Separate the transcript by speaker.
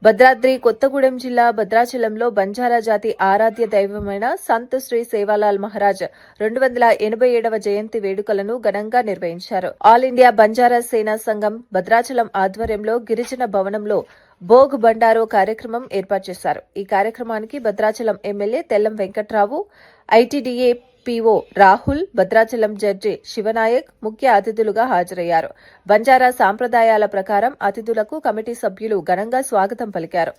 Speaker 1: భద్రాద్రి కొత్తగూడెం జిల్లా భద్రాచలంలో బంజారా జాతి ఆరాధ్య దైవమైన సంత్ శ్రీ సేవాలాల్ మహారాజ్ 287వ జయంతి వేడుకలను ఘనంగా నిర్వహించారు. ఆల్ ఇండియా బంజారా సేనా సంఘం భద్రాచలం ఆధ్వర్యంలో గిరిజన భవనంలో భోగ్ బండారో కార్యక్రమం ఏర్పాటు చేశారు. ఈ కార్యక్రమానికి Bhadrachalam MLA Tellam Venkatrao, ITDA PO Rahul, Bhadrachalam judge Shiva Nayak ముఖ్య అతిథులుగా హాజరయ్యారు. బంజారా సాంప్రదాయాల ప్రకారం అతిథులకు కమిటీ సభ్యులు ఘనంగా స్వాగతం పలికారు.